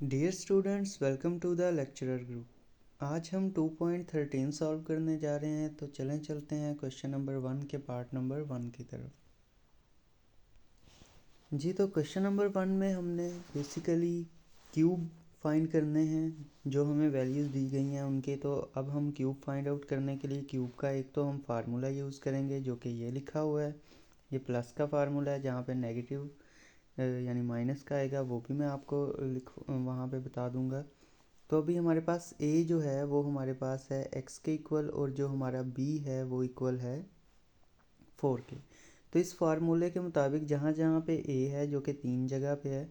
Dear students, welcome to the lecturer group. आज हम 2.13 solve करने जा रहे हैं, तो चलते हैं क्वेश्चन नंबर 1 के पार्ट नंबर 1 की तरफ। जी, तो क्वेश्चन नंबर 1 में हमने बेसिकली क्यूब फाइंड करने हैं जो हमें वैल्यूज़ दी गई हैं उनके। तो अब हम क्यूब फाइंड आउट करने के लिए क्यूब का एक तो हम फार्मूला यूज़ करेंगे जो कि ये लिखा हुआ है। ये प्लस का फार्मूला है, जहाँ पे नेगेटिव यानी माइनस का आएगा वो भी मैं आपको वहाँ पे बता दूंगा। तो अभी हमारे पास a जो है वो हमारे पास है x के इक्वल, और जो हमारा b है वो इक्वल है 4 के। तो इस फार्मूले के मुताबिक जहाँ जहाँ पे a है जो कि 3 जगह पे है,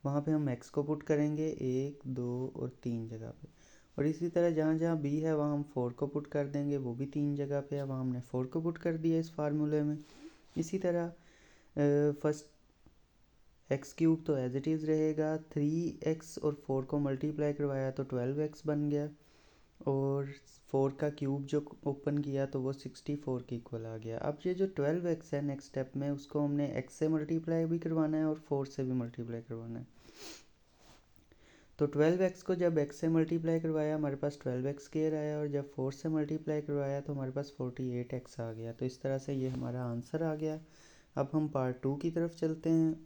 वहाँ पे हम x को पुट करेंगे 1, 2 और 3 जगह पे। और इसी तरह जहाँ जहाँ b है वहाँ हम 4 को पुट कर देंगे, वो भी 3 जगह पे है, वहाँ हमने 4 को पुट कर दिया इस फार्मूले में। इसी तरह फर्स्ट एक्स क्यूब तो एज इट इज़ रहेगा, 3x और 4 को मल्टीप्लाई करवाया तो 12x बन गया, और 4 का क्यूब जो ओपन किया तो वो 64 के इक्वल आ गया। अब ये जो 12x है नेक्स्ट स्टेप में, उसको हमने x से मल्टीप्लाई भी करवाना है और 4 से भी मल्टीप्लाई करवाना है। तो 12x को जब x से मल्टीप्लाई करवाया हमारे पास 12x स्क्वायर आया, और जब 4 से मल्टीप्लाई करवाया तो हमारे पास 48x आ गया। तो इस तरह से ये हमारा आंसर आ गया। अब हम पार्ट 2 की तरफ चलते हैं।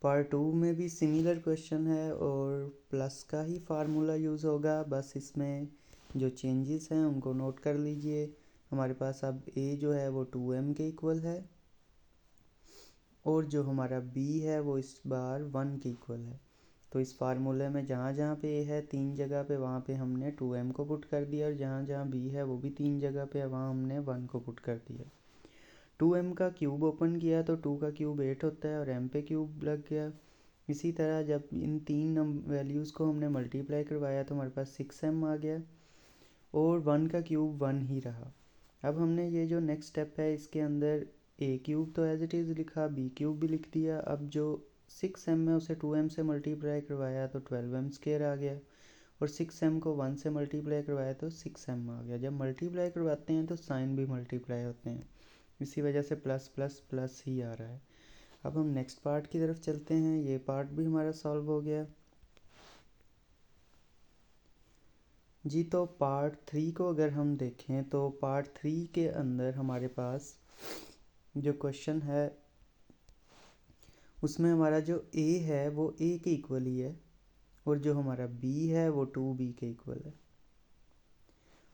पार्ट 2 में भी सिमिलर क्वेश्चन है और प्लस का ही फार्मूला यूज़ होगा, बस इसमें जो चेंजेस हैं उनको नोट कर लीजिए। हमारे पास अब a जो है वो 2m के इक्वल है, और जो हमारा b है वो इस बार 1 के इक्वल है। तो इस फार्मूले में जहाँ जहाँ पे a है 3 जगह पे, वहाँ पे हमने 2m को पुट कर दिया, और जहाँ जहाँ b है वो भी 3 जगह पे है, वहाँ हमने 1 को पुट कर दिया। 2m का क्यूब ओपन किया तो 2 का क्यूब 8 होता है, और m पे क्यूब लग गया। इसी तरह जब इन तीन वैल्यूज़ को हमने मल्टीप्लाई करवाया तो हमारे पास 6m आ गया, और 1 का क्यूब 1 ही रहा। अब हमने ये जो नेक्स्ट स्टेप है इसके अंदर a क्यूब तो एज इट इज़ लिखा, b क्यूब भी लिख दिया। अब जो 6m है उसे 2m से मल्टीप्लाई करवाया तो 12m स्क्वायर आ गया, और 6m को 1 से मल्टीप्लाई करवाया तो 6m आ गया। जब मल्टीप्लाई करवाते हैं तो साइन भी मल्टीप्लाई होते हैं, इसी वजह से प्लस प्लस प्लस ही आ रहा है। अब हम नेक्स्ट पार्ट की तरफ चलते हैं। ये पार्ट भी हमारा सॉल्व हो गया जी। तो पार्ट 3 को अगर हम देखें तो पार्ट 3 के अंदर हमारे पास जो क्वेश्चन है उसमें हमारा जो a है वो a के इक्वल ही है, और जो हमारा b है वो 2b के इक्वल है,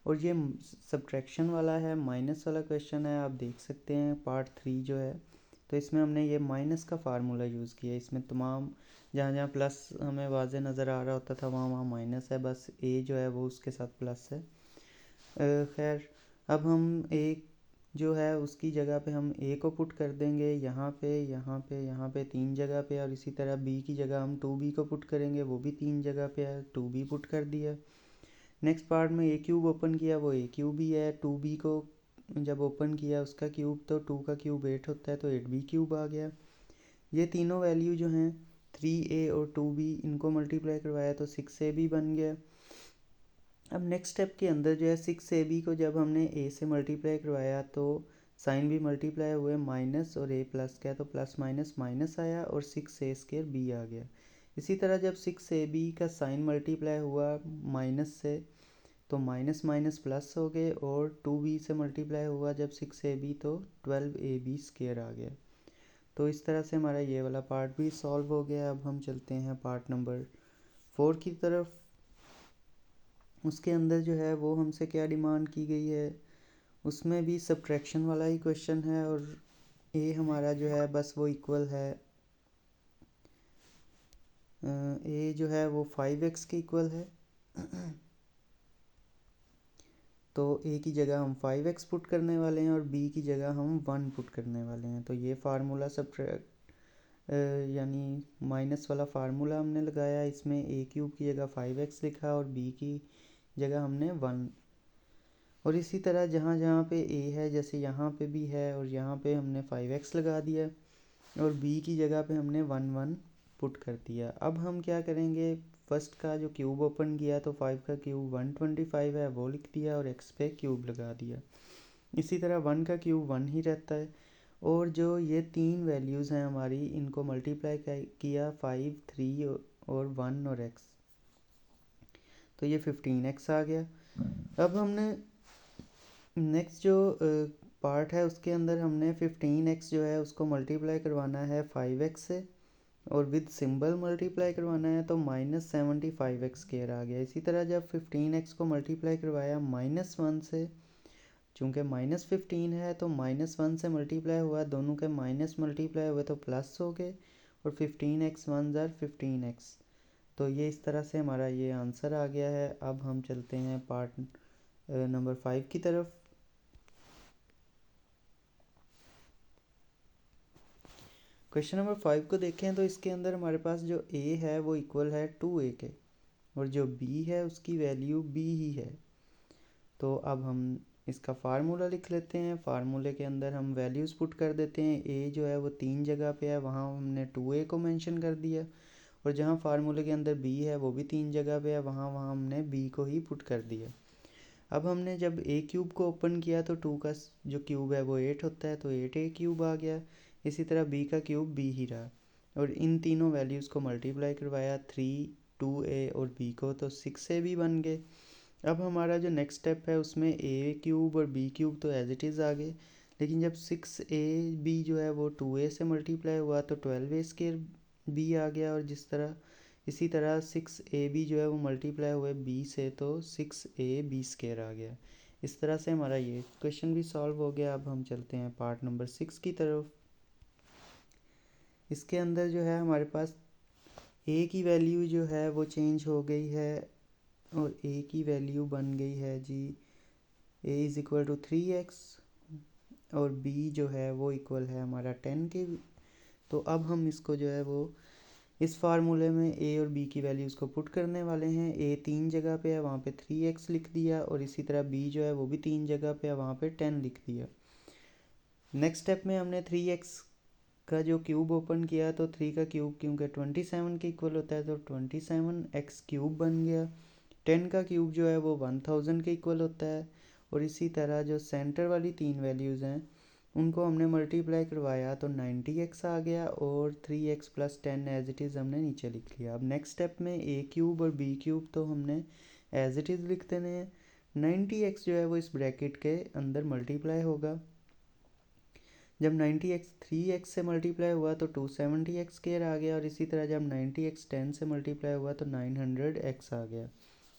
और ये सब्ट्रैक्शन वाला है, माइनस वाला क्वेश्चन है। आप देख सकते हैं पार्ट 3 जो है, तो इसमें हमने ये माइनस का फार्मूला यूज़ किया। इसमें तमाम जहाँ जहाँ प्लस हमें वाज़े नज़र आ रहा होता था वहाँ वहाँ माइनस है, बस a जो है वो उसके साथ प्लस है। खैर, अब हम a जो है उसकी जगह पे हम a को पुट कर देंगे यहाँ पे, यहाँ पे, यहाँ पे 3 जगह पे, और इसी तरह b की जगह हम 2b को पुट करेंगे, वो भी 3 जगह पे है, 2b पुट कर दिया। नेक्स्ट पार्ट में a क्यूब ओपन किया, वो a क्यूब ही है। 2b को जब ओपन किया उसका क्यूब, तो 2 का क्यूब 8 होता है, तो 8b क्यूब आ गया। ये तीनों वैल्यू जो हैं 3a और 2b, इनको मल्टीप्लाई करवाया तो 6ab बन गया। अब नेक्स्ट स्टेप के अंदर जो है 6ab को जब हमने a से मल्टीप्लाई करवाया तो साइन भी मल्टीप्लाई हुए, माइनस और a प्लस का, तो प्लस माइनस माइनस आया, और 6a स्क्वायर b आ गया। इसी तरह जब 6ab का साइन मल्टीप्लाई हुआ माइनस से, तो माइनस माइनस प्लस हो गए, और 2b से मल्टीप्लाई हुआ जब 6ab तो 12ab स्क्वायर आ गया। तो इस तरह से हमारा ये वाला पार्ट भी सॉल्व हो गया। अब हम चलते हैं पार्ट नंबर 4 की तरफ। उसके अंदर जो है वो हमसे क्या डिमांड की गई है, उसमें भी सब्ट्रैक्शन वाला ही क्वेश्चन है, और a हमारा जो है बस वो इक्वल है, a जो है वो 5x के इक्वल है। तो a की जगह हम 5x पुट करने वाले हैं, और b की जगह हम 1 पुट करने वाले हैं। तो ये फार्मूला यानी माइनस वाला फार्मूला हमने लगाया, इसमें a क्यूब की जगह 5x लिखा और b की जगह हमने 1। और इसी तरह जहाँ जहाँ पे a है, जैसे यहाँ पे भी है, और यहाँ पे हमने 5x लगा दिया, और b की जगह पे हमने 1 1 पुट कर दिया। अब हम क्या करेंगे, फर्स्ट का जो क्यूब ओपन किया तो 5 का क्यूब 125 है, वो लिख दिया, और x पे क्यूब लगा दिया। इसी तरह 1 का क्यूब 1 ही रहता है, और जो ये तीन वैल्यूज़ हैं हमारी, इनको मल्टीप्लाई किया 5, 3 और 1 और x, तो ये 15x आ गया। अब हमने नेक्स्ट जो पार्ट है उसके अंदर हमने 15x जो है उसको मल्टीप्लाई करवाना है 5x से, और विद सिंबल मल्टीप्लाई करवाना है, तो -75x² आ गया। इसी तरह जब 15x को मल्टीप्लाई करवाया -1 से, चूँकि -15 है तो -1 से मल्टीप्लाई हुआ, दोनों के माइनस मल्टीप्लाई हुए तो प्लस हो गए, और 15x 1 ज़र 15x। तो ये इस तरह से हमारा ये आंसर आ गया है। अब हम चलते हैं पार्ट नंबर 5 की तरफ। क्वेश्चन नंबर 5 को देखें तो इसके अंदर हमारे पास जो a है वो इक्वल है 2a के, और जो b है उसकी वैल्यू b ही है। तो अब हम इसका फार्मूला लिख लेते हैं। फार्मूले के अंदर हम वैल्यूज़ पुट कर देते हैं। a जो है वो 3 जगह पे है, वहाँ हमने 2a को मेंशन कर दिया, और जहाँ फार्मूले के अंदर b है वो भी 3 जगह पे है, वहाँ हमने b को ही पुट कर दिया। अब हमने जब a क्यूब को ओपन किया तो 2 का जो क्यूब है वो 8 होता है, तो 8a क्यूब आ गया। इसी तरह b का क्यूब b ही रहा, और इन तीनों वैल्यूज़ को मल्टीप्लाई करवाया 3, 2a और b को, तो 6a भी बन गए। अब हमारा जो नेक्स्ट स्टेप है उसमें a क्यूब और b क्यूब तो एज इट इज़ आ गए, लेकिन जब 6ab जो है वो 2a से मल्टीप्लाई हुआ तो 12a² b आ गया, और इसी तरह 6ab जो है वो मल्टीप्लाई हुए b से, तो 6ab² आ गया। इस तरह से हमारा ये क्वेश्चन भी सॉल्व हो गया। अब हम चलते हैं पार्ट नंबर 6 की तरफ। इसके अंदर जो है हमारे पास a की वैल्यू जो है वो चेंज हो गई है, और a की वैल्यू बन गई है जी a is equal to 3x, और b जो है वो इक्वल है हमारा 10 के। तो अब हम इसको जो है वो इस फार्मूले में a और b की वैल्यूज़ को पुट करने वाले हैं। a 3 जगह पे है, वहाँ पे 3x लिख दिया, और इसी तरह b जो है वो भी 3 जगह पे है, वहाँ पे 10 लिख दिया। नेक्स्ट स्टेप में हमने 3x का जो क्यूब ओपन किया, तो 3 का क्यूब क्योंकि 27 के इक्वल होता है, तो 27x³ बन गया। 10 का क्यूब जो है वो 1000 के इक्वल होता है, और इसी तरह जो सेंटर वाली तीन वैल्यूज़ हैं उनको हमने मल्टीप्लाई करवाया तो 90x आ गया, और 3x + 10 एज इट इज़ हमने नीचे लिख लिया। अब नेक्स्ट स्टेप में a क्यूब और b क्यूब तो हमने एज इट इज़ लिख देने हैं। 90x जो है वो इस ब्रैकेट के अंदर मल्टीप्लाई होगा। जब 90x 3x से मल्टीप्लाई हुआ तो 270x² आ गया, और इसी तरह जब 90x 10 से मल्टीप्लाई हुआ तो 900x आ गया।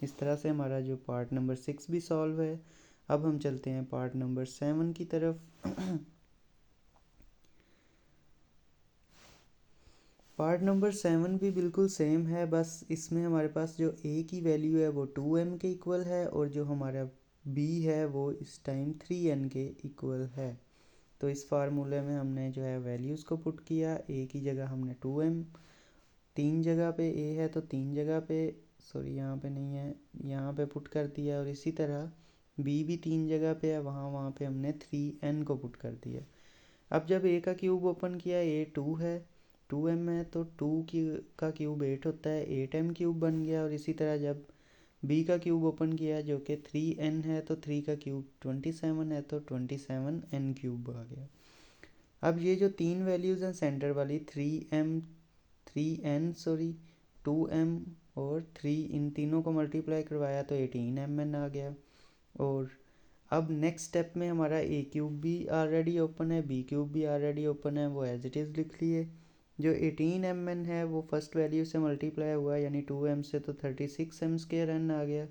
इस तरह से हमारा जो पार्ट नंबर 6 भी सॉल्व है। अब हम चलते हैं पार्ट नंबर 7 की तरफ। पार्ट नंबर 7 भी बिल्कुल सेम है, बस इसमें हमारे पास जो a की वैल्यू है वो 2m के इक्वल है, और जो हमारा b है वो इस टाइम 3n के इक्वल है। तो इस फार्मूले में हमने जो है वैल्यूज़ को पुट किया। a की जगह हमने 2m, 3 जगह पे a है तो 3 जगह पे, सॉरी यहाँ पे नहीं है, यहाँ पे पुट कर दिया, और इसी तरह b भी 3 जगह पे है, वहाँ पे हमने 3n को पुट कर दिया। अब जब a का क्यूब ओपन किया, a 2 है, 2m है, तो 2 का क्यूब 8 होता है, 8m क्यूब बन गया। और इसी तरह जब b का क्यूब ओपन किया जो कि 3n है, तो 3 का क्यूब 27 है, तो 27n क्यूब आ गया। अब ये जो तीन वैल्यूज़ हैं सेंटर वाली 3n 2m और 3, इन तीनों को मल्टीप्लाई करवाया तो 18mn आ गया। और अब नेक्स्ट स्टेप में हमारा a क्यूब भी ऑलरेडी ओपन है, b क्यूब भी ऑलरेडी ओपन है, वो एज इट इज़ लिख लिए। जो 18mn है वो फर्स्ट वैल्यू से मल्टीप्लाई हुआ, यानी 2m से, तो 36m² आ गया।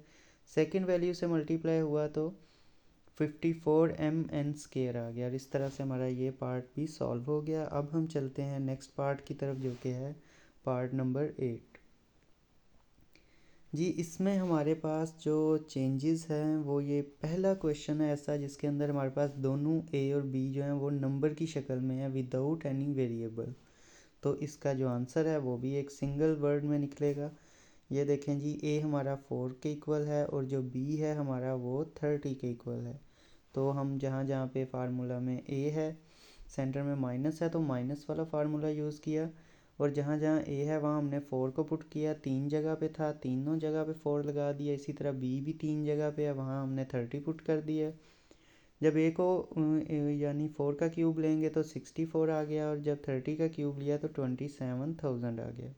सेकंड वैल्यू से मल्टीप्लाई हुआ तो 54mn² आ गया। और इस तरह से हमारा ये पार्ट भी सॉल्व हो गया। अब हम चलते हैं नेक्स्ट पार्ट की तरफ जो कि है पार्ट नंबर 8 जी। इसमें हमारे पास जो चेंजेस हैं वो ये पहला क्वेश्चन है ऐसा जिसके अंदर हमारे पास दोनों a और b जो हैं वो नंबर की शक्ल में है विदाउट एनी वेरिएबल। तो इसका जो आंसर है वो भी एक सिंगल वर्ड में निकलेगा। ये देखें जी, a हमारा 4 के इक्वल है, और जो b है हमारा वो 30 के इक्वल है। तो हम जहाँ जहाँ पे फार्मूला में a है सेंटर में माइनस है तो माइनस वाला फार्मूला यूज़ किया, और जहाँ जहाँ a है वहाँ हमने 4 को पुट किया। 3 जगह पे था, तीनों जगह पे 4 लगा दिया। इसी तरह b भी 3 जगह पे है, वहाँ हमने 30 पुट कर दिया। जब ए को यानी 4 का क्यूब लेंगे तो 64 आ गया, और जब 30 का क्यूब लिया तो 27,000 आ गया।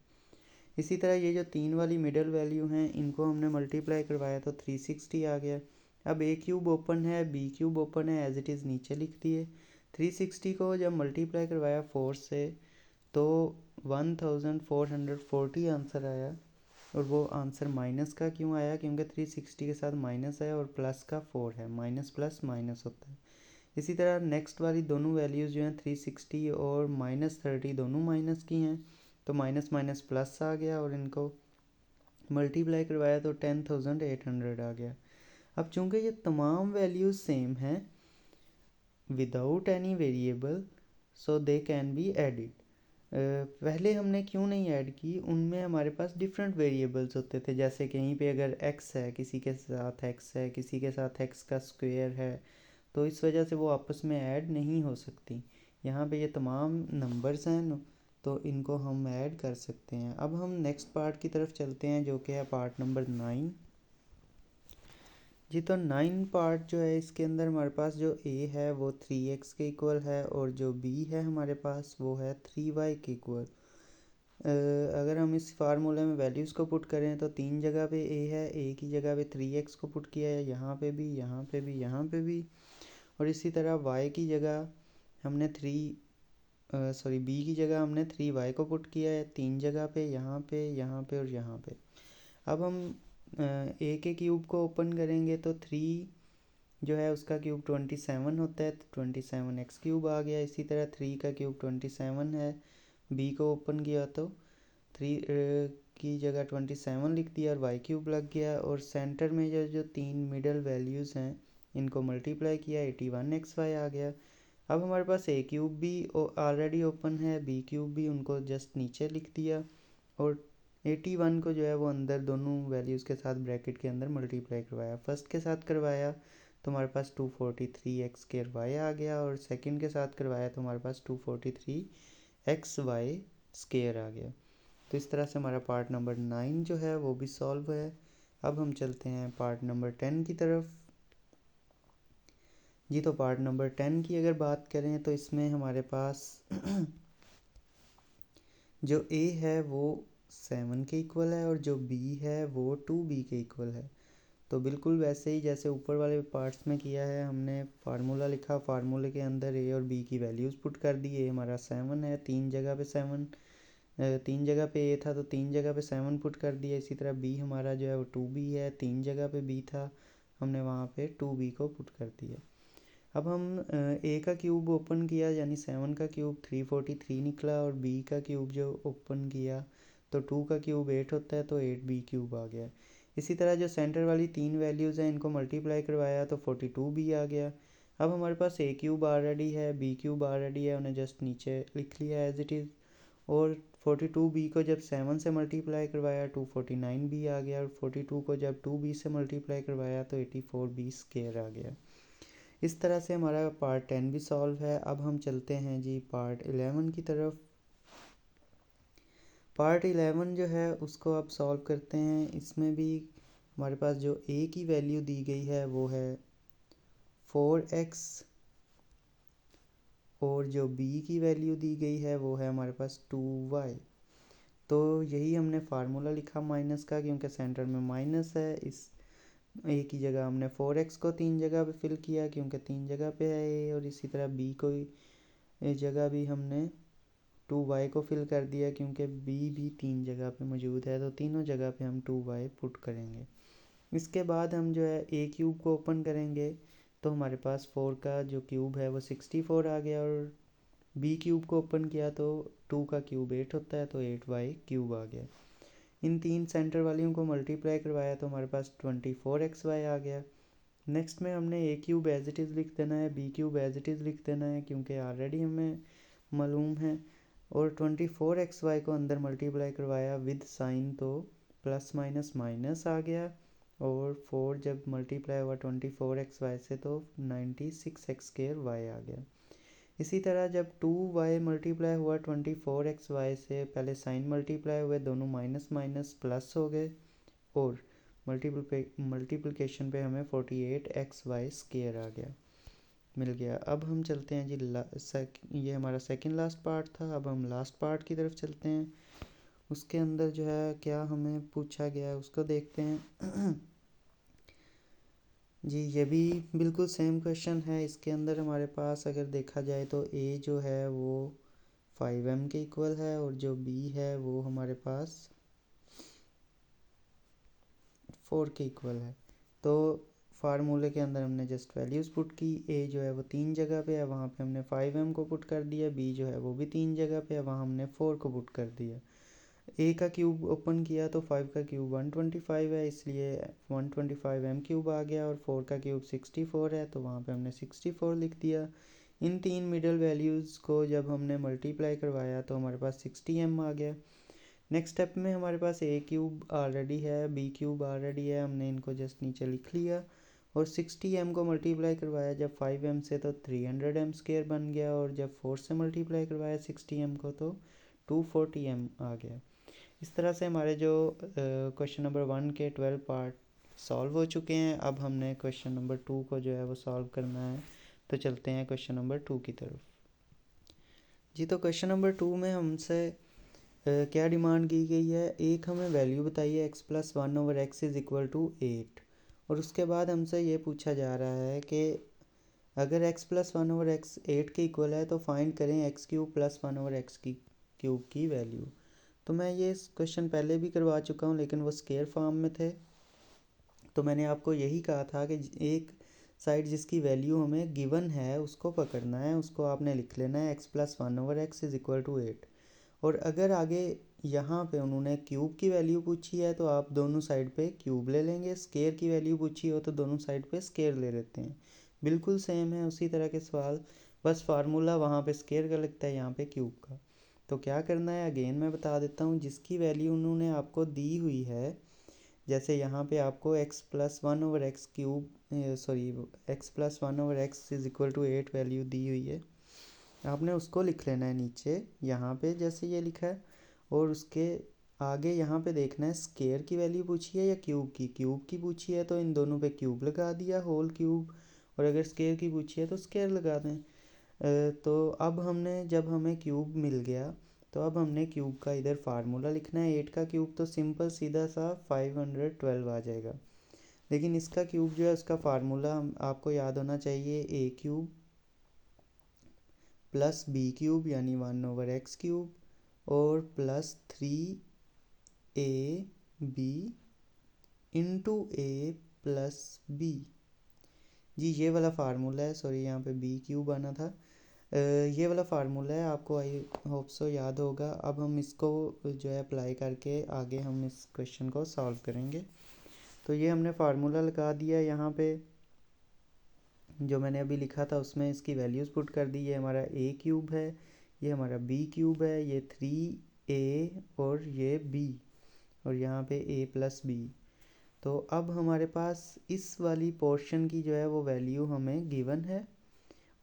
इसी तरह ये जो 3 वाली मिडल वैल्यू हैं इनको हमने मल्टीप्लाई करवाया तो 360 आ गया। अब ए क्यूब ओपन है, बी क्यूब ओपन है, एज इट इज़ नीचे लिख दिए। 360 को जब मल्टीप्लाई करवाया 4 से तो 1440 आंसर आया। और वो आंसर माइनस का क्यों आया? क्योंकि 360 के साथ माइनस है और प्लस का 4 है, माइनस प्लस माइनस होता है। इसी तरह नेक्स्ट वाली दोनों वैल्यूज़ जो हैं 360 और -30 दोनों माइनस की हैं, तो माइनस माइनस प्लस आ गया और इनको मल्टीप्लाई करवाया तो 10,800 आ गया। अब चूंकि ये तमाम वैल्यूज़ सेम हैं without any variable, so they can be added. पहले हमने क्यों नहीं ऐड की? उनमें हमारे पास डिफरेंट वेरिएबल्स होते थे, जैसे कहीं पे अगर x है, किसी के साथ x है, किसी के साथ x का स्क्वायर है, तो इस वजह से वो आपस में ऐड नहीं हो सकती। यहाँ पे ये तमाम नंबर्स हैं तो इनको हम ऐड कर सकते हैं। अब हम नेक्स्ट पार्ट की तरफ चलते हैं जो कि है पार्ट नंबर 9 जी। तो 9 पार्ट जो है इसके अंदर हमारे पास जो a है वो 3x के इक्वल है, और जो b है हमारे पास वो है 3y के इक्वल। अगर हम इस फार्मूले में वैल्यूज़ को पुट करें तो 3 जगह पे a है, a की जगह पे 3x को पुट किया है, यहाँ पे भी, यहाँ पे भी, यहाँ पे भी। और इसी तरह y की जगह हमने b की जगह हमने 3y को पुट किया है 3 जगह पे, यहाँ पे, यहाँ पे और यहाँ पे। अब हम a के क्यूब को ओपन करेंगे तो 3 जो है उसका क्यूब 27 होता है, तो 27x क्यूब आ गया। इसी तरह 3 का क्यूब 27 है, b को ओपन किया तो 3 की जगह 27 लिख दिया और y क्यूब लग गया। और सेंटर में जो 3 मिडल वैल्यूज़ हैं इनको मल्टीप्लाई किया 81xy आ गया। अब हमारे पास a क्यूब भी ऑलरेडी ओपन है, b क्यूब भी, उनको जस्ट नीचे लिख दिया और 81 को जो है वो अंदर दोनों वैल्यूज़ के साथ ब्रैकेट के अंदर मल्टीप्लाई करवाया। फर्स्ट के साथ करवाया तो हमारे पास 243x² आ गया, और सेकंड के साथ करवाया तो हमारे पास 243xy² आ गया। तो इस तरह से हमारा पार्ट नंबर 9 जो है वो भी सॉल्व है। अब हम चलते हैं पार्ट नंबर 10 की तरफ जी। तो पार्ट नंबर 10 की अगर बात करें तो इसमें हमारे पास जो a है वो 7 के इक्वल है और जो b है वो 2b के इक्वल है। तो बिल्कुल वैसे ही जैसे ऊपर वाले पार्ट्स में किया है, हमने फार्मूला लिखा, फार्मूले के अंदर a और b की वैल्यूज़ पुट कर दी। a हमारा 7 है, 3 जगह पे 7, 3 जगह पे a था तो 3 जगह पे 7 पुट कर दिया। इसी तरह b हमारा जो है वो 2b है, 3 जगह पे b था, हमने वहाँ पे 2b को पुट कर दिया। अब हम a का क्यूब ओपन किया यानी 7 का क्यूब 343 निकला, और b का क्यूब जो ओपन किया तो 2 का क्यूब 8 होता है तो 8b क्यूब आ गया। इसी तरह जो सेंटर वाली 3 वैल्यूज़ हैं इनको मल्टीप्लाई करवाया तो 42b आ गया। अब हमारे पास a क्यूब ऑलरेडी है, b क्यूब ऑलरेडी है, उन्हें जस्ट नीचे लिख लिया एज इट इज़। और 42b को जब 7 से मल्टीप्लाई करवाया 249b आ गया, और 42 को जब 2b से मल्टीप्लाई करवाया तो 84b² आ गया। इस तरह से हमारा पार्ट 10 भी सॉल्व है। अब हम चलते हैं जी पार्ट 11 की तरफ। पार्ट 11 जो है उसको अब सॉल्व करते हैं। इसमें भी हमारे पास जो a की वैल्यू दी गई है वो है 4x, और जो b की वैल्यू दी गई है वो है हमारे पास 2y। तो यही हमने फार्मूला लिखा माइनस का, क्योंकि सेंटर में माइनस है। इस a की जगह हमने 4x को 3 जगह पे फिल किया क्योंकि 3 जगह पे है a, और इसी तरह b को जगह भी हमने 2y को फिल कर दिया क्योंकि b भी 3 जगह पे मौजूद है, तो तीनों जगह पे हम 2y पुट करेंगे। इसके बाद हम जो है a क्यूब को ओपन करेंगे तो हमारे पास 4 का जो क्यूब है वो 64 आ गया, और b क्यूब को ओपन किया तो 2 का क्यूब 8 होता है तो 8y क्यूब आ गया। इन 3 सेंटर वालियों को मल्टीप्लाई करवाया तो हमारे पास 24xy आ गया। नेक्स्ट में हमने a cube as it is लिख देना है, b cube as it is लिख देना है क्योंकि ऑलरेडी हमें मालूम है, और 24xy को अंदर मल्टीप्लाई करवाया विद साइन तो प्लस माइनस माइनस आ गया, और 4 जब मल्टीप्लाई हुआ 24xy से तो 96x² आ गया। इसी तरह जब 2y मल्टीप्लाई हुआ 24xy से, पहले साइन मल्टीप्लाई हुए, दोनों माइनस माइनस प्लस हो गए, और मल्टीप्लिकेशन पे हमें 48xy² आ गया। मिल गया। अब हम चलते हैं जी ये हमारा सेकंड लास्ट पार्ट था। अब हम लास्ट पार्ट की तरफ चलते हैं। उसके अंदर जो है क्या हमें पूछा गया है उसको देखते हैं। जी ये भी बिल्कुल सेम क्वेश्चन है। इसके अंदर हमारे पास अगर देखा जाए तो ए जो है वो 5m के इक्वल है और जो बी है वो हमारे पास 4 के इक्वल है। तो फार्मूले के अंदर हमने जस्ट वैल्यूज़ पुट की। ए जो है वो 3 जगह पे है, वहाँ पे हमने 5m को पुट कर दिया। बी जो है वो भी 3 जगह पे है, वहाँ हमने 4 को पुट कर दिया। ए का क्यूब ओपन किया तो 5 का क्यूब 125 है, इसलिए 125m क्यूब आ गया। और 4 का क्यूब 64 है, तो वहाँ पे हमने 64 लिख दिया। इन तीन मिडल वैल्यूज़ को जब हमने मल्टीप्लाई करवाया तो हमारे पास 60m आ गया। नेक्स्ट स्टेप में हमारे पास ए क्यूब ऑलरेडी है, बी क्यूब ऑलरेडी है, हमने इनको जस्ट नीचे लिख लिया। और 60m को मल्टीप्लाई करवाया जब 5m से तो 300m स्क्वायर बन गया। और जब 4 से मल्टीप्लाई करवाया 60m को तो 240m आ गया। इस तरह से हमारे जो क्वेश्चन नंबर 1 के 12 पार्ट सॉल्व हो चुके हैं। अब हमने क्वेश्चन नंबर 2 को जो है वो सॉल्व करना है। तो चलते हैं क्वेश्चन नंबर 2 की तरफ। जी तो क्वेश्चन नंबर 2 में हमसे क्या डिमांड की गई है। एक हमें वैल्यू बताइए x + 1/x is equal to 8। और उसके बाद हमसे ये पूछा जा रहा है कि अगर x + 1/x 8 के इक्वल है तो फाइंड करें x³ + 1/x की वैल्यू। तो मैं ये क्वेश्चन पहले भी करवा चुका हूँ लेकिन वो स्केयर फॉर्म में थे। तो मैंने आपको यही कहा था कि एक साइड जिसकी वैल्यू हमें गिवन है उसको पकड़ना है, उसको आपने लिख लेना है x + 1/x is equal to 8। और अगर आगे यहाँ पे उन्होंने क्यूब की वैल्यू पूछी है तो आप दोनों साइड पे क्यूब ले लेंगे। स्केयर की वैल्यू पूछी हो तो दोनों साइड पे स्केयर ले लेते हैं। बिल्कुल सेम है उसी तरह के सवाल, बस फार्मूला वहाँ पे स्केयर का लगता है, यहाँ पे क्यूब का। तो क्या करना है अगेन मैं बता देता हूँ। जिसकी वैल्यू उन्होंने आपको दी हुई है, जैसे यहाँ पे आपको x + 1/x cube x + 1/x is equal to 8 value दी हुई है, आपने उसको लिख लेना है नीचे यहाँ पे जैसे ये लिखा है। और उसके आगे यहाँ पे देखना है स्केयर की वैल्यू पूछी है या क्यूब की पूछी है तो इन दोनों पे क्यूब लगा दिया, होल क्यूब। और अगर स्केयर की पूछी है तो स्केयर लगा दें। तो अब हमने जब हमें क्यूब मिल गया तो अब हमने क्यूब का इधर फार्मूला लिखना है। 8 का क्यूब तो सिंपल सीधा सा 512 आ जाएगा। लेकिन इसका क्यूब जो है उसका फार्मूला आपको याद होना चाहिए, a³ + b³ यानी 1/x³ और +3ab × a + b। जी ये वाला फार्मूला है, सॉरी यहाँ पे b³ आना था। ये वाला फार्मूला है, आपको आई होप सो याद होगा। अब हम इसको जो है अप्लाई करके आगे हम इस क्वेश्चन को सॉल्व करेंगे। तो ये हमने फार्मूला लगा दिया यहाँ पे, जो मैंने अभी लिखा था उसमें इसकी वैल्यूज़ पुट कर दी। ये हमारा a³ है, ये हमारा b³ है, ये 3a और ये b, और यहाँ पे a + b। तो अब हमारे पास इस वाली पोर्शन की जो है वो वैल्यू हमें गिवन है।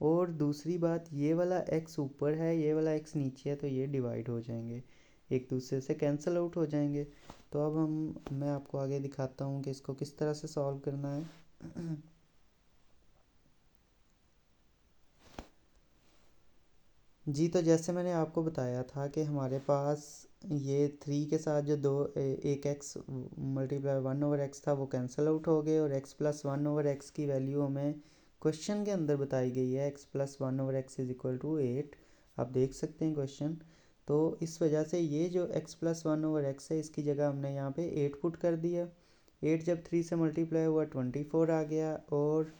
और दूसरी बात, ये वाला x ऊपर है, ये वाला x नीचे है, तो ये डिवाइड हो जाएंगे, एक दूसरे से कैंसिल आउट हो जाएंगे। तो अब मैं आपको आगे दिखाता हूँ कि इसको किस तरह से सॉल्व करना है। जी तो जैसे मैंने आपको बताया था कि हमारे पास ये 3 के साथ जो एक x × 1/x था वो कैंसिल आउट हो गए। और x + 1/x की वैल्यू हमें क्वेश्चन के अंदर बताई गई है, x + 1/x is equal to 8। आप देख सकते हैं क्वेश्चन। तो इस वजह से ये जो x + 1/x है इसकी जगह हमने यहाँ पे 8 पुट कर दिया। 8 जब 3 से मल्टीप्लाई हुआ 24 आ गया। और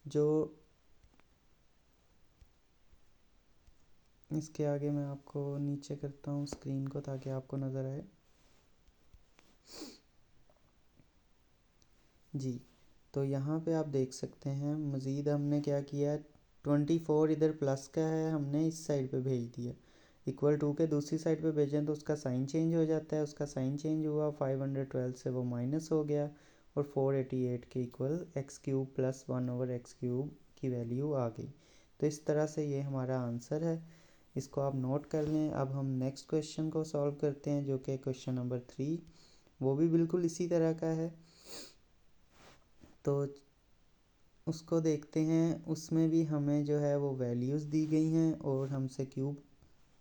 जो इसके आगे मैं आपको नीचे करता हूँ स्क्रीन को ताकि आपको नज़र आए। जी तो यहाँ पे आप देख सकते हैं मज़ीद हमने क्या किया, 24 इधर प्लस का है, हमने इस साइड पे भेज दिया। इक्वल टू के दूसरी साइड पे भेजें तो उसका साइन चेंज हो जाता है, उसका साइन चेंज हुआ, 512 से वो माइनस हो गया। और 488 के इक्वल x³ + 1/x³ की वैल्यू आ गई। तो इस तरह से ये हमारा आंसर है, इसको आप नोट कर लें। अब हम नेक्स्ट क्वेश्चन को सॉल्व करते हैं जो कि क्वेश्चन नंबर 3, वो भी बिल्कुल इसी तरह का है। तो उसको देखते हैं। उसमें भी हमें जो है वो वैल्यूज़ दी गई हैं और हमसे क्यूब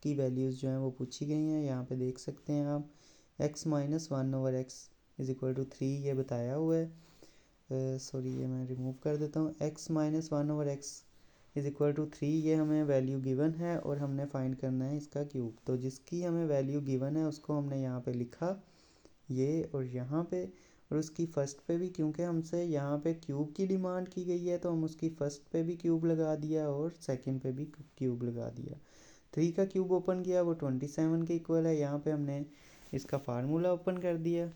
की वैल्यूज़ जो हैं वो पूछी गई हैं। यहाँ पे देख सकते हैं आप x minus 1/x is equal to 3 ये बताया हुआ है। सॉरी ये मैं रिमूव कर देता हूँ। x minus 1/x is equal to 3 ये हमें वैल्यू गिवन है और हमने फाइंड करना है इसका क्यूब। तो जिसकी हमें वैल्यू गिवन है उसको हमने यहाँ पे लिखा ये और यहाँ पे, और उसकी फर्स्ट पे भी क्योंकि हमसे यहाँ पे क्यूब की डिमांड की गई है तो हम उसकी फर्स्ट पे भी क्यूब लगा दिया और सेकंड पे भी क्यूब लगा दिया। 3 का क्यूब ओपन किया वो 27 के इक्वल है। यहाँ पे हमने इसका फार्मूला ओपन कर दिया।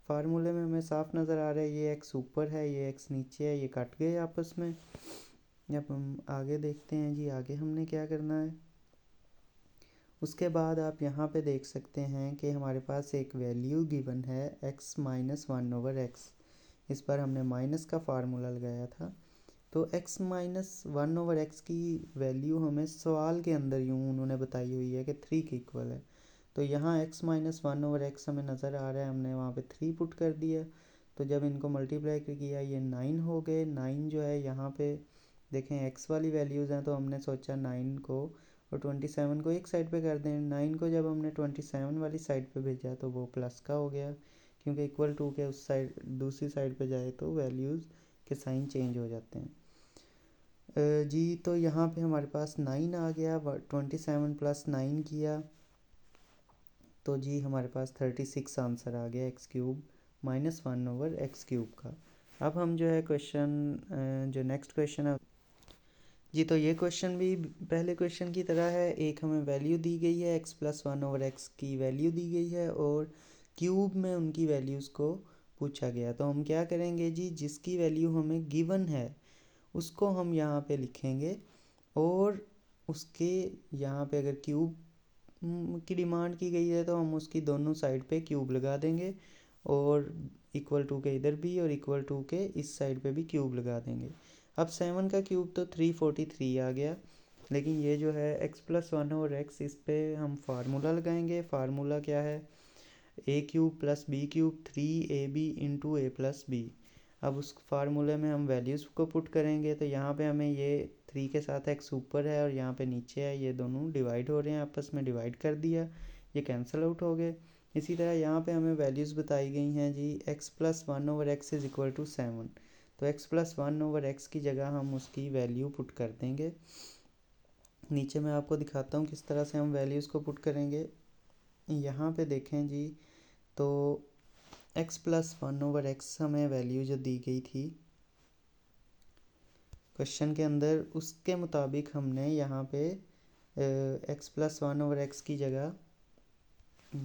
फार्मूले में हमें साफ नज़र आ रहा है ये x ऊपर है ये x नीचे है, ये कट गए आपस में। अब हम आगे देखते हैं जी, आगे हमने क्या करना है। उसके बाद आप यहाँ पे देख सकते हैं कि हमारे पास एक वैल्यू गिवन है x माइनस 1/x। इस पर हमने माइनस का फार्मूला लगाया था। तो x माइनस 1/x की वैल्यू हमें सवाल के अंदर यूँ उन्होंने बताई हुई है कि 3 के इक्वल है। तो यहाँ x माइनस 1/x हमें नज़र आ रहा है, हमने वहाँ पे 3 पुट कर दिया। तो जब इनको मल्टीप्लाई किया ये 9 हो गए। 9 जो है यहाँ पे देखें x वाली वैल्यूज़ हैं तो हमने सोचा 9 को और 27 को एक साइड पे कर दें। 9 को जब हमने 27 वाली साइड पे भेजा तो वो प्लस का हो गया, क्योंकि इक्वल टू के उस साइड दूसरी साइड पे जाए तो वैल्यूज़ के साइन चेंज हो जाते हैं। जी तो यहाँ पे हमारे पास 9 आ गया। 27 प्लस 9 किया तो जी हमारे पास 36 आंसर आ गया x cube minus 1/x cube का। अब हम जो है क्वेश्चन जो नेक्स्ट क्वेश्चन है जी, तो ये क्वेश्चन भी पहले क्वेश्चन की तरह है। एक हमें वैल्यू दी गई है x प्लस 1/x की वैल्यू दी गई है और क्यूब में उनकी वैल्यूज़ को पूछा गया। तो हम क्या करेंगे जी, जिसकी वैल्यू हमें गिवन है उसको हम यहाँ पे लिखेंगे और उसके यहाँ पे अगर क्यूब की डिमांड की गई है तो हम उसकी दोनों साइड पे क्यूब लगा देंगे और इक्वल टू के इधर भी और इक्वल टू के इस साइड पे भी क्यूब लगा देंगे। अब 7 का क्यूब तो 343 आ गया, लेकिन ये जो है x प्लस 1/x इस पे हम फार्मूला लगाएंगे। फार्मूला क्या है, a cube plus B cube 3ab into a plus B. अब उस फार्मूले में हम वैल्यूज़ को पुट करेंगे तो यहाँ पे हमें ये 3 के साथ x ऊपर है और यहाँ पे नीचे है, ये दोनों डिवाइड हो रहे हैं, आपस में डिवाइड कर दिया, ये कैंसिल आउट हो गए। इसी तरह यहाँ पे हमें वैल्यूज़ बताई गई हैं जी x plus 1/x is equal to 7। तो x प्लस 1/x की जगह हम उसकी वैल्यू पुट कर देंगे। नीचे मैं आपको दिखाता हूँ किस तरह से हम वैल्यूज़ को पुट करेंगे। यहाँ पे देखें जी, तो x प्लस 1/x हमें वैल्यू जो दी गई थी क्वेश्चन के अंदर, उसके मुताबिक हमने यहाँ पे x प्लस 1/x की जगह,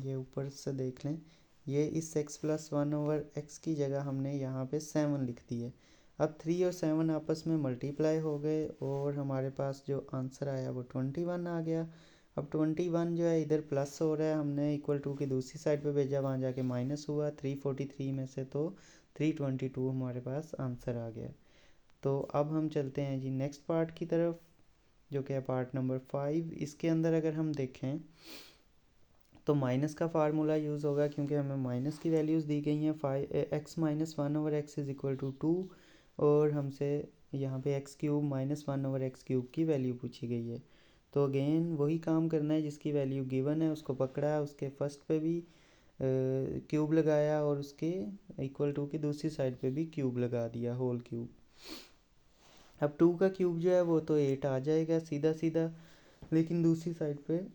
ये ऊपर से देख लें, ये इस x प्लस 1/x की जगह हमने यहाँ पे 7 लिख दी है। अब 3 और 7 आपस में मल्टीप्लाई हो गए और हमारे पास जो आंसर आया वो 21 आ गया। अब 21 जो है इधर प्लस हो रहा है, हमने इक्वल टू की दूसरी साइड पे भेजा, वहाँ जाके माइनस हुआ। 343 में से तो 322 हमारे पास आंसर आ गया। तो अब हम चलते हैं जी नेक्स्ट पार्ट की तरफ, जो कि है पार्ट नंबर 5। इसके अंदर अगर हम देखें तो माइनस का फार्मूला यूज़ होगा, क्योंकि हमें माइनस की वैल्यूज़ दी गई हैं। x minus 1/x is equal to 2 और हमसे यहाँ पे x cube minus 1/x cube की वैल्यू पूछी गई है। तो अगेन वही काम करना है, जिसकी वैल्यू गिवन है उसको पकड़ा, उसके फर्स्ट पे भी क्यूब लगाया और उसके इक्वल टू की दूसरी साइड पे भी क्यूब लगा दिया, होल क्यूब। अब 2 का क्यूब जो है वो तो 8 आ जाएगा सीधा सीधा, लेकिन दूसरी साइड पे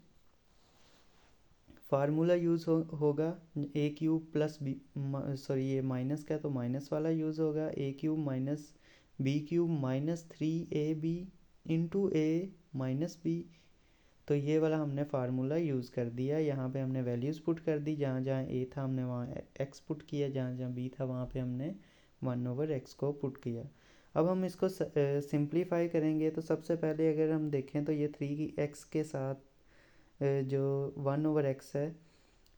फार्मूला यूज़ होगा a cube plus B, sorry ये माइनस का तो माइनस वाला यूज़ होगा, a cube minus B cube minus 3ab into a minus B. तो ये वाला हमने फार्मूला यूज़ कर दिया। यहाँ पे हमने वैल्यूज़ पुट कर दी, जहाँ जहाँ a था हमने वहाँ x पुट किया, जहाँ जहाँ b था वहाँ पे हमने 1/x को पुट किया। अब हम इसको सिंप्लीफाई करेंगे तो सबसे पहले अगर हम देखें तो ये 3x के साथ जो 1/x है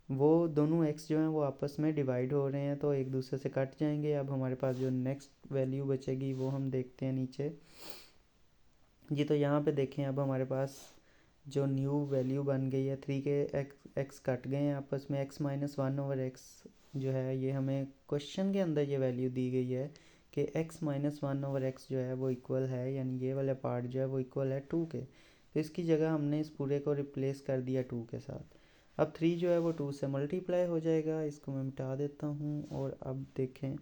वो दोनों x जो हैं वो आपस में डिवाइड हो रहे हैं तो एक दूसरे से कट जाएंगे। अब हमारे पास जो नेक्स्ट वैल्यू बचेगी वो हम देखते हैं नीचे जी। तो यहाँ पे देखें, अब हमारे पास जो न्यू वैल्यू बन गई है 3 के x कट गए हैं आपस में। x माइनस 1/x जो है ये हमें क्वेश्चन के अंदर ये वैल्यू दी गई है कि x माइनस 1/x जो है वो इक्वल है, यानी ये वाला पार्ट जो है वो इक्वल है 2 के, तो इसकी जगह हमने इस पूरे को रिप्लेस कर दिया 2 के साथ। अब 3 जो है वो 2 से मल्टीप्लाई हो जाएगा, इसको मैं मिटा देता हूँ। और अब देखें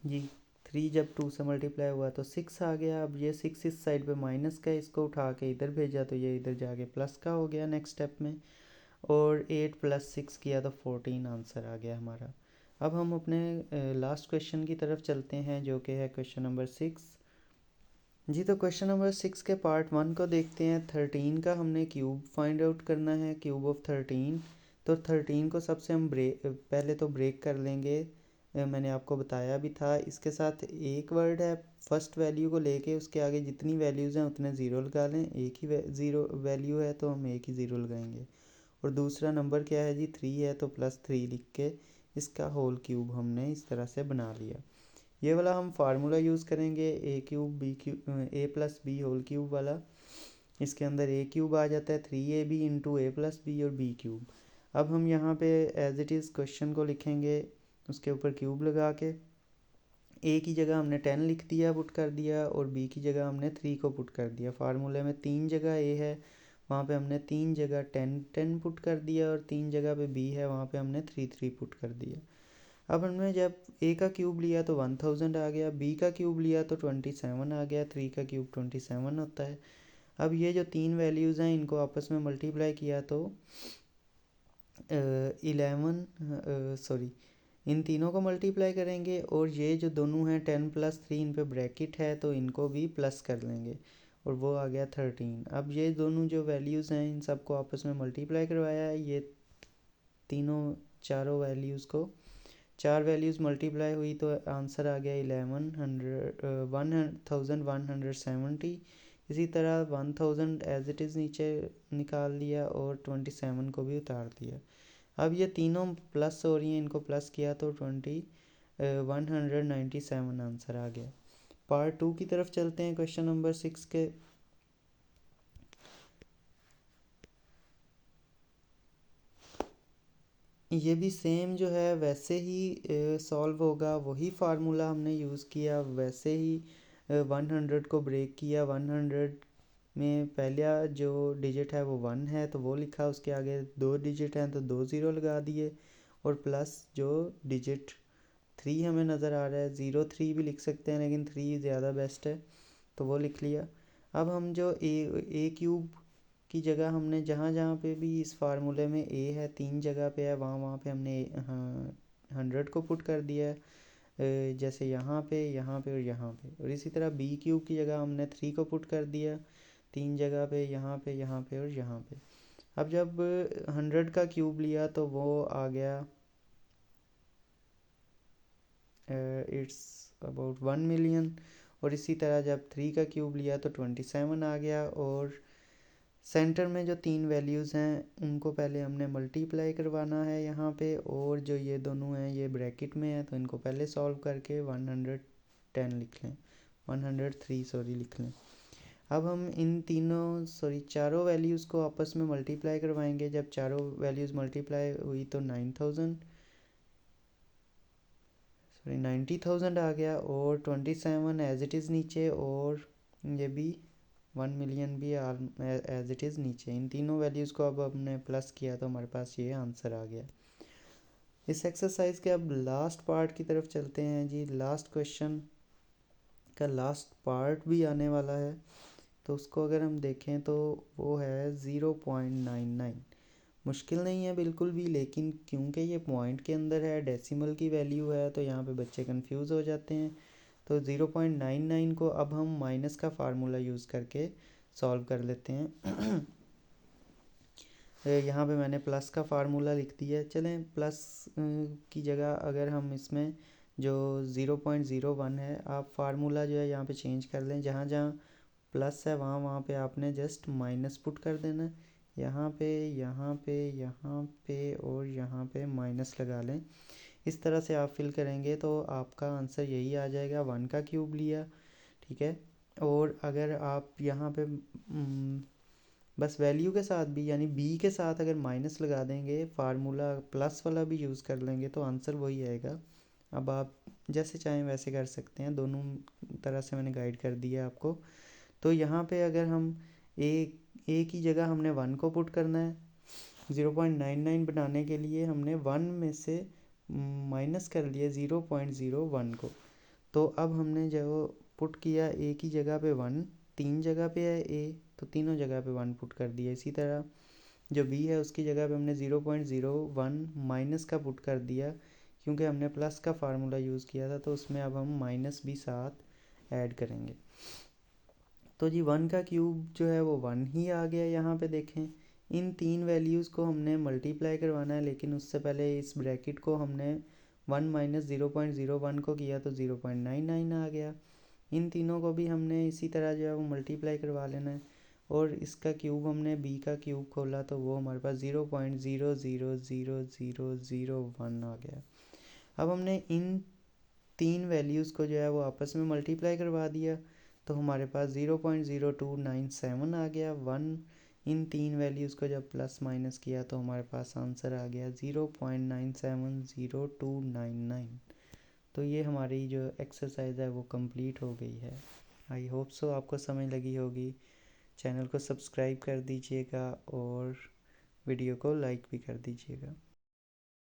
जी, 3 जब 2 से मल्टीप्लाई हुआ तो 6 आ गया। अब ये 6 इस साइड पे माइनस का, इसको उठा के इधर भेजा तो ये इधर जाके प्लस का हो गया नेक्स्ट स्टेप में। और 8 + 6 किया तो 14 आंसर आ गया हमारा। अब हम अपने लास्ट क्वेश्चन की तरफ चलते हैं, जो कि है क्वेश्चन नंबर 6 जी। तो क्वेश्चन नंबर 6 के पार्ट 1 को देखते हैं। 13 का हमने क्यूब फाइंड आउट करना है, क्यूब ऑफ 13। तो 13 को सबसे हम पहले तो ब्रेक कर लेंगे। मैंने आपको बताया भी था, इसके साथ एक वर्ड है, फर्स्ट वैल्यू को लेके उसके आगे जितनी वैल्यूज़ हैं उतने ज़ीरो लगा लें। एक ही ज़ीरो वैल्यू है तो हम एक ही ज़ीरो लगाएंगे। और दूसरा नंबर क्या है जी, 3 है, तो +3 लिख के इसका होल क्यूब हमने इस तरह से बना लिया। ये वाला हम फार्मूला यूज़ करेंगे, a+b वाला। इसके अंदर a क्यूब आ जाता है 3ab इंटू a+b और b क्यूब। अब हम यहाँ पे एज इट इज़ क्वेश्चन को लिखेंगे, उसके ऊपर क्यूब लगा के a की जगह हमने 10 लिख दिया, पुट कर दिया, और b की जगह हमने 3 को पुट कर दिया। फार्मूले में 3 जगह a है, वहाँ पे हमने 3 जगह 10 पुट कर दिया, और 3 जगह पे b है, वहाँ पे हमने 3 पुट कर दिया। अब हमने जब a का क्यूब लिया तो 1000 आ गया, b का क्यूब लिया तो 27 आ गया, 3 का क्यूब 27 होता है। अब ये जो तीन वैल्यूज़ हैं इनको आपस में मल्टीप्लाई किया तो 11 सॉरी इन तीनों को मल्टीप्लाई करेंगे, और ये जो दोनों हैं 10 + 3 इन पे ब्रैकेट है तो इनको भी प्लस कर लेंगे, और वो आ गया 13। अब ये दोनों जो वैल्यूज़ हैं इन सबको आपस में मल्टीप्लाई करवाया है, ये तीनों चारों वैल्यूज़ को, 4 वैल्यूज़ मल्टीप्लाई हुई तो आंसर आ गया 1170। इसी तरह 1000 एज इट इज़ नीचे निकाल लिया, और 27 को भी उतार दिया। अब ये तीनों प्लस हो रही हैं, इनको प्लस किया तो 197 आंसर आ गया। पार्ट 2 की तरफ चलते हैं क्वेश्चन नंबर 6 के। ये भी सेम जो है वैसे ही सॉल्व होगा, वही फार्मूला हमने यूज़ किया, वैसे ही 100 को ब्रेक किया। 100 में पहला जो डिजिट है वो 1 है तो वो लिखा, उसके आगे 2 डिजिट हैं तो 2 ज़ीरो लगा दिए, और प्लस जो डिजिट 3 हमें नज़र आ रहा है, 03 भी लिख सकते हैं लेकिन 3 ज़्यादा बेस्ट है, तो वो लिख लिया। अब हम जो ए क्यूब की जगह हमने जहाँ जहाँ पे भी इस फार्मूले में a है 3 जगह पे है, वहाँ वहाँ पे हमने 100 को पुट कर दिया है, जैसे यहाँ पे और यहाँ पे। और इसी तरह b क्यूब की जगह हमने 3 को पुट कर दिया 3 जगह पे, यहाँ पे और यहाँ पे। अब जब 100 का क्यूब लिया तो वो आ गया इट्स अबाउट 1 मिलियन। और इसी तरह जब 3 का क्यूब लिया तो 27 आ गया। और सेंटर में जो तीन वैल्यूज़ हैं उनको पहले हमने मल्टीप्लाई करवाना है यहाँ पे, और जो ये दोनों हैं ये ब्रैकेट में है तो इनको पहले सॉल्व करके 110 लिख लें, 103 सॉरी लिख लें। अब हम इन चारों वैल्यूज़ को आपस में मल्टीप्लाई करवाएंगे। जब चारों वैल्यूज़ मल्टीप्लाई हुई तो 90,000 आ गया, और 27 एज इट इज़ नीचे, और ये भी 1 मिलियन भी एज इट इज़ नीचे। इन तीनों वैल्यूज़ को अब हमने प्लस किया तो हमारे पास ये आंसर आ गया। इस एक्सरसाइज के अब लास्ट पार्ट की तरफ चलते हैं जी। लास्ट क्वेश्चन का लास्ट पार्ट भी आने वाला है, तो उसको अगर हम देखें तो वो है 0.99। मुश्किल नहीं है बिल्कुल भी, लेकिन क्योंकि ये पॉइंट के अंदर है, डेसिमल की वैल्यू है, तो यहाँ पे बच्चे कंफ्यूज हो जाते हैं। तो 0.99 को अब हम माइनस का फार्मूला यूज़ करके सॉल्व कर लेते हैं। यहाँ पे मैंने प्लस का फार्मूला लिख दिया है। चलें प्लस की जगह अगर हम इसमें जो 0.01 है, आप फार्मूला जो है यहाँ पे चेंज कर लें। जहाँ जहाँ प्लस है वहाँ वहाँ पे आपने जस्ट माइनस पुट कर देना। यहाँ पे यहाँ पे यहाँ पे और यहाँ पे माइनस लगा लें। इस तरह से आप फिल करेंगे तो आपका आंसर यही आ जाएगा। 1 का क्यूब लिया, ठीक है। और अगर आप यहाँ पे बस वैल्यू के साथ भी यानी b के साथ अगर माइनस लगा देंगे, फार्मूला प्लस वाला भी यूज़ कर लेंगे तो आंसर वही आएगा। अब आप जैसे चाहें वैसे कर सकते हैं, दोनों तरह से मैंने गाइड कर दिया आपको। तो यहाँ पे अगर हम ए की जगह हमने 1 को पुट करना है, 0.99 बनाने के लिए हमने 1 में से माइनस कर लिया 0.01 को। तो अब हमने जब पुट किया ए की जगह पे 1, 3 जगह पे है ए, तो तीनों जगह पे 1 पुट कर दिया। इसी तरह जो बी है उसकी जगह पे हमने 0.01 माइनस का पुट कर दिया, क्योंकि हमने प्लस का फार्मूला यूज़ किया था, तो उसमें अब हम माइनस भी साथ ऐड करेंगे। तो जी 1 का क्यूब जो है वो 1 ही आ गया। यहाँ पे देखें, इन तीन वैल्यूज़ को हमने मल्टीप्लाई करवाना है, लेकिन उससे पहले इस ब्रैकेट को हमने 1 माइनस 0.01 को किया तो 0.99 आ गया। इन तीनों को भी हमने इसी तरह जो है वो मल्टीप्लाई करवा लेना है, और इसका क्यूब हमने बी का क्यूब खोला तो वो हमारे पास 0.000001 आ गया। अब हमने इन तीन वैल्यूज़ को जो है वो आपस में मल्टीप्लाई करवा दिया, तो हमारे पास 0.0297 आ गया। 1 इन तीन वैल्यूज़ को जब प्लस माइनस किया तो हमारे पास आंसर आ गया 0.970299। तो ये हमारी जो एक्सरसाइज है वो कंप्लीट हो गई है। आई होप सो आपको समझ लगी होगी। चैनल को सब्सक्राइब कर दीजिएगा और वीडियो को लाइक भी कर दीजिएगा।